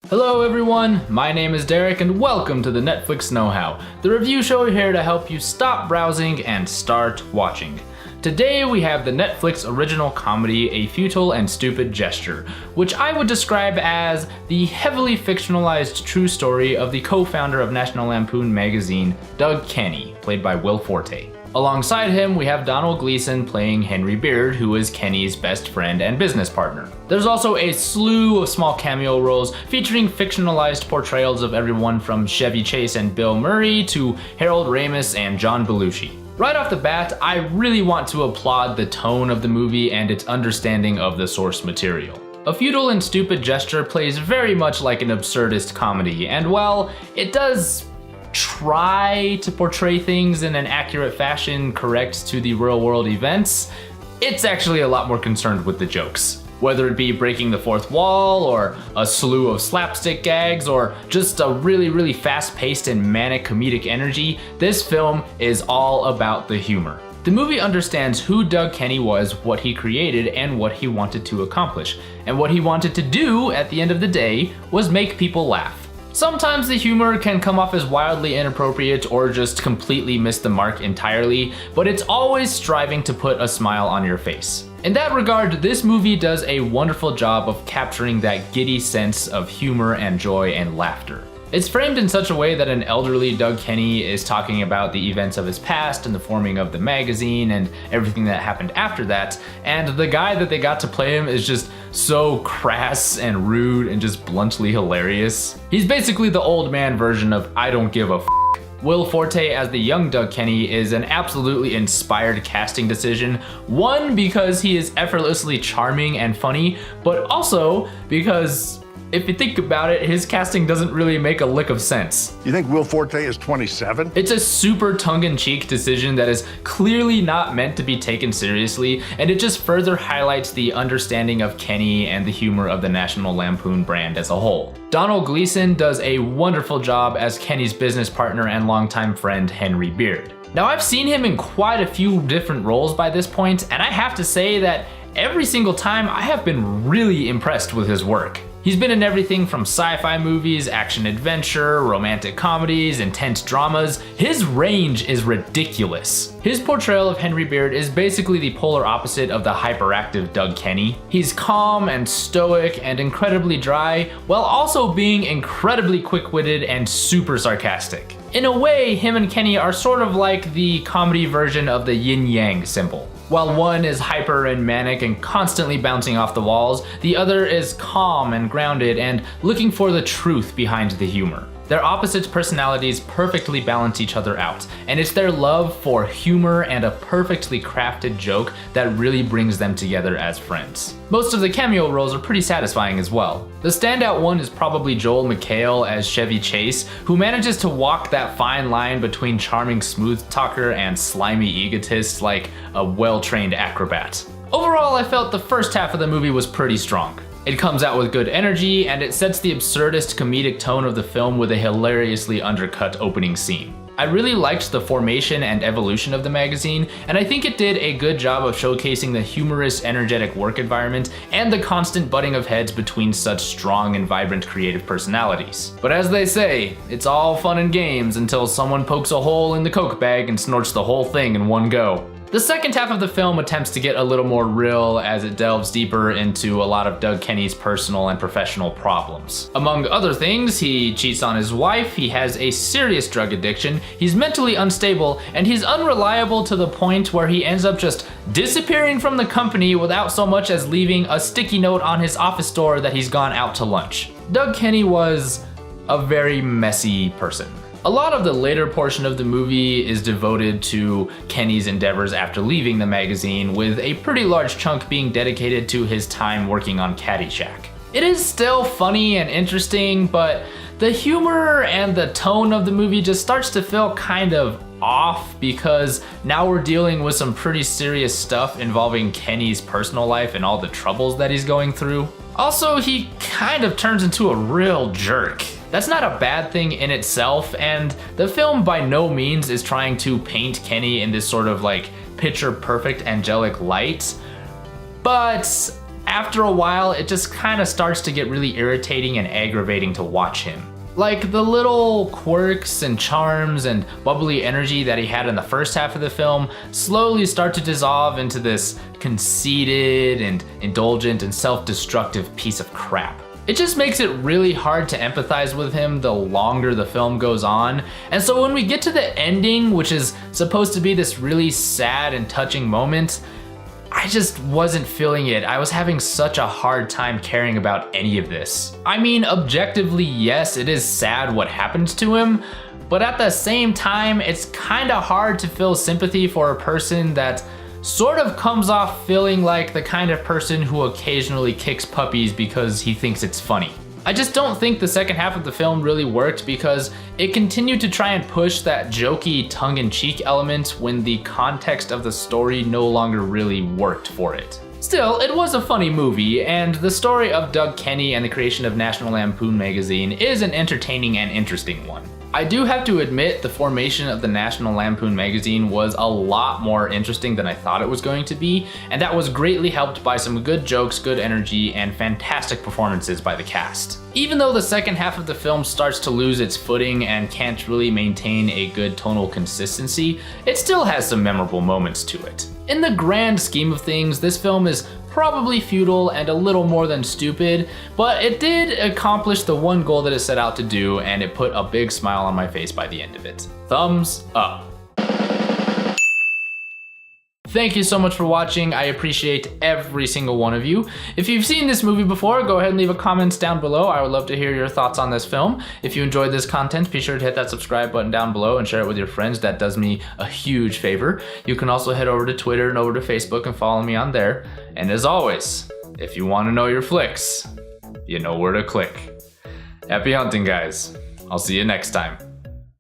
Hello everyone, my name is Derek and welcome to the Netflix Knowhow, the review show here to help you stop browsing and start watching. Today we have the Netflix original comedy A Futile and Stupid Gesture, which I would describe as the heavily fictionalized true story of the co-founder of National Lampoon magazine, Doug Kenny, played by Will Forte. Alongside him, we have Domhnall Gleeson playing Henry Beard, who is Kenny's best friend and business partner. There's also a slew of small cameo roles featuring fictionalized portrayals of everyone from Chevy Chase and Bill Murray to Harold Ramis and John Belushi. Right off the bat, I really want to applaud the tone of the movie and its understanding of the source material. A Futile and Stupid Gesture plays very much like an absurdist comedy, and while it does try to portray things in an accurate fashion correct to the real world events, it's actually a lot more concerned with the jokes. Whether it be breaking the fourth wall, or a slew of slapstick gags, or just a really fast-paced and manic comedic energy, this film is all about the humor. The movie understands who Doug Kenny was, what he created, and what he wanted to accomplish. And what he wanted to do at the end of the day was make people laugh. Sometimes the humor can come off as wildly inappropriate or just completely miss the mark entirely, but it's always striving to put a smile on your face. In that regard, this movie does a wonderful job of capturing that giddy sense of humor and joy and laughter. It's framed in such a way that an elderly Doug Kenny is talking about the events of his past and the forming of the magazine and everything that happened after that, and the guy that they got to play him is just so crass and rude and just bluntly hilarious. He's basically the old man version of I don't give a f***. Will Forte as the young Doug Kenny is an absolutely inspired casting decision. One, because he is effortlessly charming and funny, but also because if you think about it, his casting doesn't really make a lick of sense. You think Will Forte is 27? It's a super tongue-in-cheek decision that is clearly not meant to be taken seriously, and it just further highlights the understanding of Kenny and the humor of the National Lampoon brand as a whole. Domhnall Gleeson does a wonderful job as Kenny's business partner and longtime friend Henry Beard. Now, I've seen him in quite a few different roles by this point, and I have to say that every single time I have been really impressed with his work. He's been in everything from sci-fi movies, action-adventure, romantic comedies, intense dramas. His range is ridiculous. His portrayal of Henry Beard is basically the polar opposite of the hyperactive Doug Kenny. He's calm and stoic and incredibly dry, while also being incredibly quick-witted and super sarcastic. In a way, him and Kenny are sort of like the comedy version of the yin-yang symbol. While one is hyper and manic and constantly bouncing off the walls, the other is calm and grounded and looking for the truth behind the humor. Their opposite personalities perfectly balance each other out, and it's their love for humor and a perfectly crafted joke that really brings them together as friends. Most of the cameo roles are pretty satisfying as well. The standout one is probably Joel McHale as Chevy Chase, who manages to walk that fine line between charming smooth talker and slimy egotist like a well-trained acrobat. Overall, I felt the first half of the movie was pretty strong. It comes out with good energy, and it sets the absurdist comedic tone of the film with a hilariously undercut opening scene. I really liked the formation and evolution of the magazine, and I think it did a good job of showcasing the humorous, energetic work environment and the constant butting of heads between such strong and vibrant creative personalities. But as they say, it's all fun and games until someone pokes a hole in the Coke bag and snorts the whole thing in one go. The second half of the film attempts to get a little more real as it delves deeper into a lot of Doug Kenny's personal and professional problems. Among other things, he cheats on his wife, he has a serious drug addiction, he's mentally unstable, and he's unreliable to the point where he ends up just disappearing from the company without so much as leaving a sticky note on his office door that he's gone out to lunch. Doug Kenny was a very messy person. A lot of the later portion of the movie is devoted to Kenny's endeavors after leaving the magazine, with a pretty large chunk being dedicated to his time working on Caddyshack. It is still funny and interesting, but the humor and the tone of the movie just starts to feel kind of off because now we're dealing with some pretty serious stuff involving Kenny's personal life and all the troubles that he's going through. Also, he kind of turns into a real jerk. That's not a bad thing in itself, and the film by no means is trying to paint Kenny in this sort of like picture perfect angelic light, but after a while, it just kind of starts to get really irritating and aggravating to watch him. Like, the little quirks and charms and bubbly energy that he had in the first half of the film slowly start to dissolve into this conceited and indulgent and self-destructive piece of crap. It just makes it really hard to empathize with him the longer the film goes on. And so when we get to the ending, which is supposed to be this really sad and touching moment, I just wasn't feeling it. I was having such a hard time caring about any of this. I mean, objectively, yes, it is sad what happens to him, but at the same time, it's kind of hard to feel sympathy for a person that sort of comes off feeling like the kind of person who occasionally kicks puppies because he thinks it's funny. I just don't think the second half of the film really worked because it continued to try and push that jokey tongue-in-cheek element when the context of the story no longer really worked for it. Still, it was a funny movie, and the story of Doug Kenny and the creation of National Lampoon magazine is an entertaining and interesting one. I do have to admit the formation of the National Lampoon magazine was a lot more interesting than I thought it was going to be, and that was greatly helped by some good jokes, good energy, and fantastic performances by the cast. Even though the second half of the film starts to lose its footing and can't really maintain a good tonal consistency, it still has some memorable moments to it. In the grand scheme of things, this film is probably futile and a little more than stupid, but it did accomplish the one goal that it set out to do, and it put a big smile on my face by the end of it. Thumbs up. Thank you so much for watching. I appreciate every single one of you. If you've seen this movie before, go ahead and leave a comment down below. I would love to hear your thoughts on this film. If you enjoyed this content, be sure to hit that subscribe button down below and share it with your friends. That does me a huge favor. You can also head over to Twitter and over to Facebook and follow me on there. And as always, if you want to know your flicks, you know where to click. Happy hunting, guys. I'll see you next time.